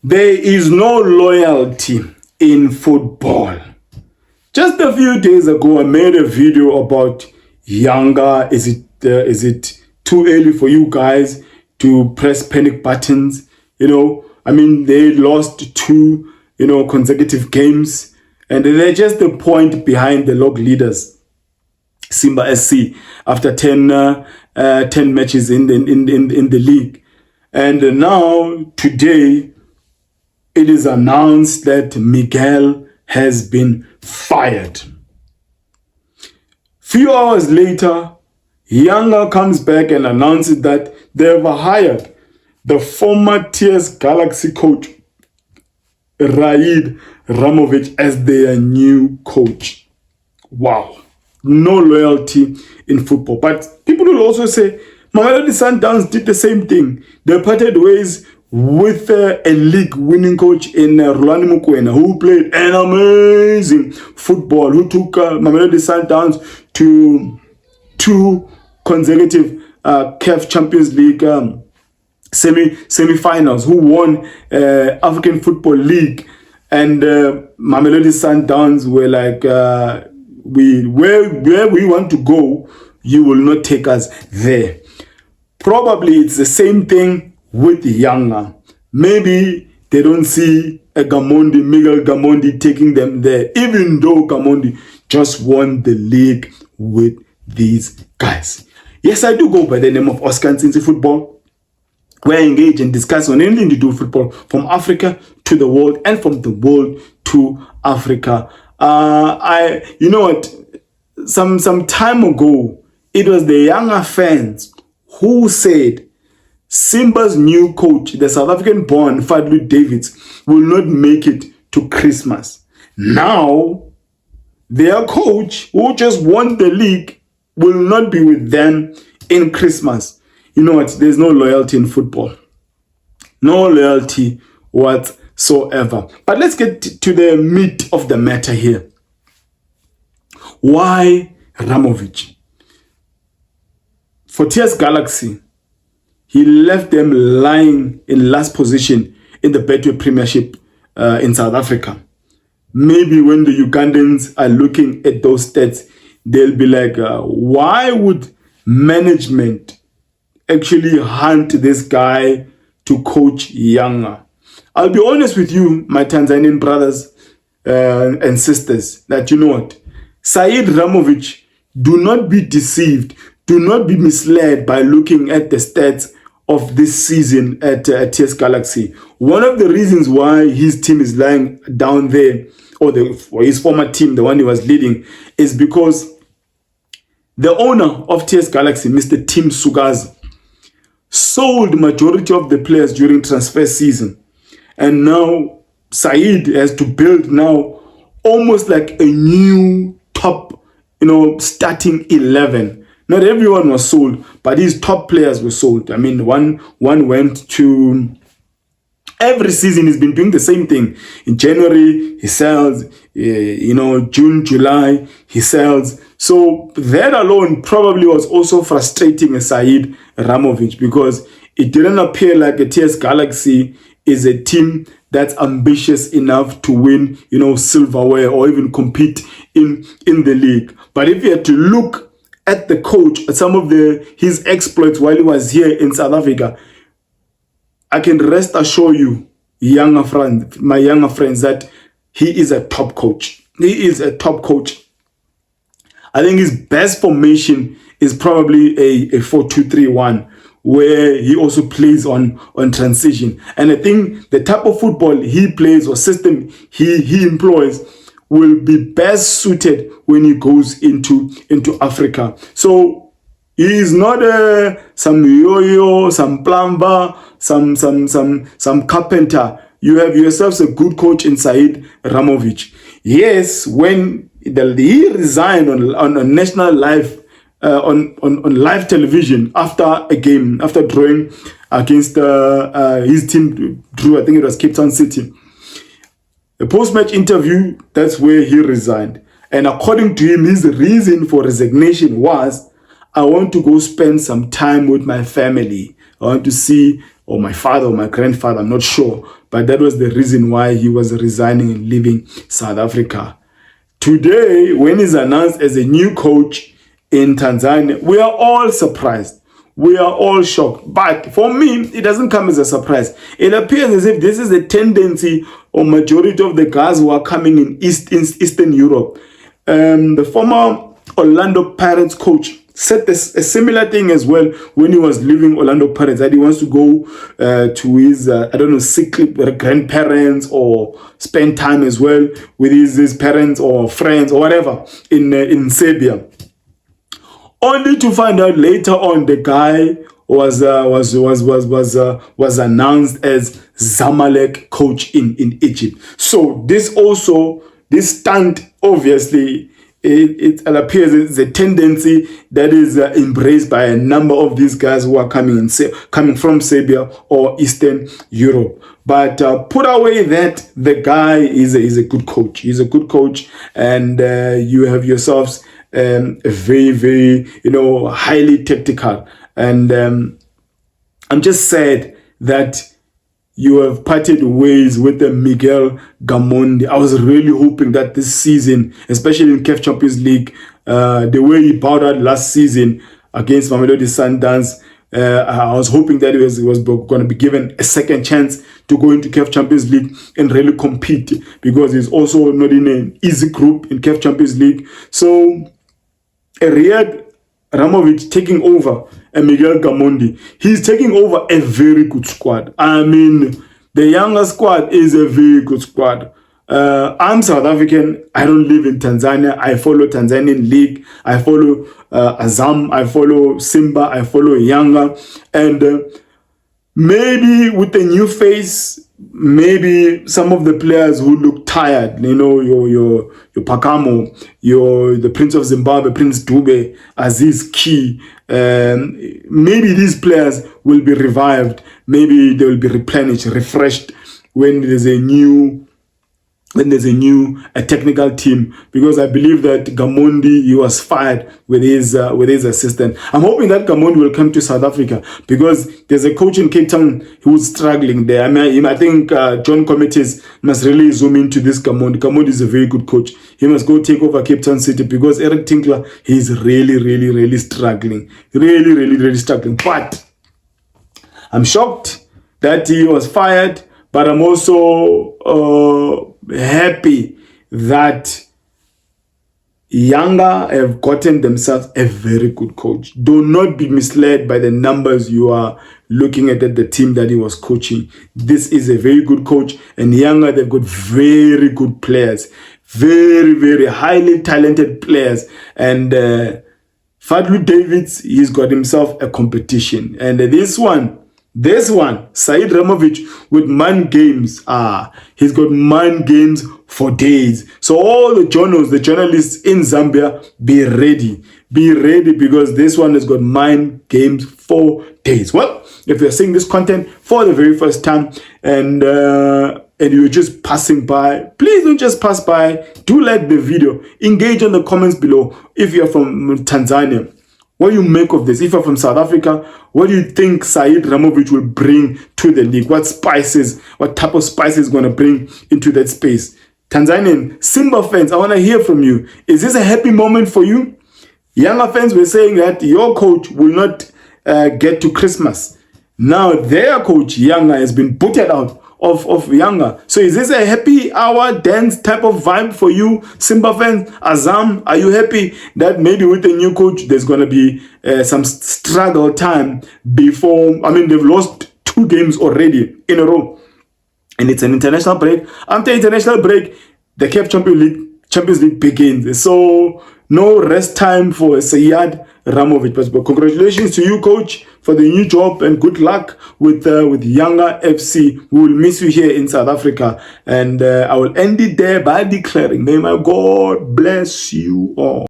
There is no loyalty in football. Just a few days ago, I made a video about Yanga. Is it too early for you guys to press panic buttons? They lost two, consecutive games, and they're just a point behind the log leaders, Simba SC, after 10 matches in the league. And now, today, it is announced that Miguel has been fired. Few hours later, Yanga comes back and announces that they have hired the former TS Galaxy coach, Sead Ramovic, as their new coach. Wow. No loyalty in football. But people will also say, Mamelodi Sundowns did the same thing. They parted ways with a league-winning coach in Rulani Mukwena, who played an amazing football, who took Mamelodi Sundowns to two consecutive CAF Champions League semi-finals, who won African Football League, and Mamelodi Sundowns were like, where we want to go, you will not take us there. Probably it's the same thing with Yanga. Maybe they don't see a Miguel Gamondi taking them there, even though Gamondi just won the league with these guys. Yes, I do go by the name of Oscar Nsinsi Football. We're engaged and discuss on anything to do with football, from Africa to the world, and from the world to Africa. Some time ago, it was the Yanga fans who said Simba's new coach, the South African-born Fadlu Davids, will not make it to Christmas. Now, their coach, who just won the league, will not be with them in Christmas. You know what? There's no loyalty in football. No loyalty whatsoever. But let's get to the meat of the matter here. Why Ramovic? For TS Galaxy, he left them lying in last position in the Betway Premiership in South Africa. Maybe when the Ugandans are looking at those stats, they'll be like, why would management actually hunt this guy to coach Yanga? I'll be honest with you, my Tanzanian brothers and sisters, that you know what? Sead Ramovic, do not be deceived. Do not be misled by looking at the stats of this season at TS Galaxy. One of the reasons why his team is lying down there, or his former team, the one he was leading, is because the owner of TS Galaxy, Mr. Tim Sugazi, sold majority of the players during transfer season. And now Sead has to build now almost like a new top, starting 11. Not everyone was sold, but his top players were sold. I mean, one went to... Every season he's been doing the same thing. In January, he sells. June, July, he sells. So that alone probably was also frustrating Sead Ramovic, because it didn't appear like a TS Galaxy is a team that's ambitious enough to win, silverware or even compete in the league. But if you had to look at the coach, at some of his exploits while he was here in South Africa, I can rest assure you, my younger friends, that he is a top coach. He is a top coach. I think his best formation is probably a 4-2-3-1, where he also plays on transition. And I think the type of football he plays or system he employs will be best suited when he goes into Africa. So he is not some yo-yo, some plumber, some carpenter. You have yourselves a good coach in Sead Ramovic. Yes, when he resigned on national live on live television after a game, after drawing against his team drew, I think it was Cape Town City. The post-match interview, that's where he resigned. And according to him, his reason for resignation was, I want to go spend some time with my family. I want to see or my father or my grandfather, I'm not sure. But that was the reason why he was resigning and leaving South Africa. Today, when he's announced as a new coach in Tanzania, we are all surprised. We are all shocked. But for me, it doesn't come as a surprise. It appears as if this is a tendency or majority of the guys who are coming in Eastern Europe. The former Orlando Pirates coach said a similar thing as well when he was leaving Orlando Pirates, that he wants to go to his, sick grandparents or spend time as well with his parents or friends or whatever in Serbia. Only to find out later on the guy was announced as Zamalek coach in Egypt. So this stunt, obviously, it appears it's a tendency that is embraced by a number of these guys who are coming from Serbia or Eastern Europe. But put away that, the guy is a good coach. He's a good coach, and you have yourselves a very, very, highly tactical. And I'm just sad that you have parted ways with the Miguel Gamondi. I was really hoping that this season, especially in CAF Champions League, the way he bowed out last season against Mamelodi Sundowns, I was hoping that he was going to be given a second chance to go into CAF Champions League and really compete, because he's also not in an easy group in CAF Champions League. So Sead Ramovic taking over and Miguel Gamondi, he's taking over a very good squad. I mean, the younger squad is a very good squad. I'm South African. I don't live in Tanzania. I follow Tanzanian League. I follow Azam. I follow Simba. I follow Yanga. And maybe with the new face, maybe some of the players who look tired, your Pakamo, the Prince of Zimbabwe, Prince Dube, Aziz Ki, maybe these players will be revived. Maybe they will be replenished, refreshed when there's a new technical team, because I believe that Gamondi, he was fired with his assistant. I'm hoping that Gamondi will come to South Africa, because there's a coach in Cape Town who's struggling there. I think John Comities must really zoom into this Gamondi. Gamondi is a very good coach. He must go take over Cape Town City, because Eric Tinkler, he's really, really, really struggling. Really, really, really struggling. But I'm shocked that he was fired, but I'm also happy that Yanga have gotten themselves a very good coach. Do not be misled by the numbers you are looking at the team that he was coaching. This is a very good coach, and Yanga, they've got very good players, very, very highly talented players. And Fadlu Davids, he's got himself a competition. And this one, Sead Ramovic with mind games. He's got mind games for days. So all the journalists in Zambia, be ready. Be ready, because this one has got mind games for days. Well, if you're seeing this content for the very first time and you're just passing by, please don't just pass by. Do like the video. Engage in the comments below. If you're from Tanzania, what do you make of this? If you're from South Africa, what do you think Sead Ramovic will bring to the league? What type of spices is going to bring into that space? Tanzanian Simba fans, I want to hear from you. Is this a happy moment for you? Younger fans were saying that your coach will not get to Christmas. Now their coach, Yanga, has been booted out of Yanga. So is this a happy hour dance type of vibe for you, Simba fans? Azam, are you happy that maybe with the new coach there's going to be some struggle time before? I mean, they've lost 2 games already in a row, and it's an international break. After international break, the CAF Champions League begins. So no rest time for Sead Ramovic. But congratulations to you, coach, for the new job, and good luck with Yanga FC. We will miss you here in South Africa. And I will end it there by declaring, may my God bless you all.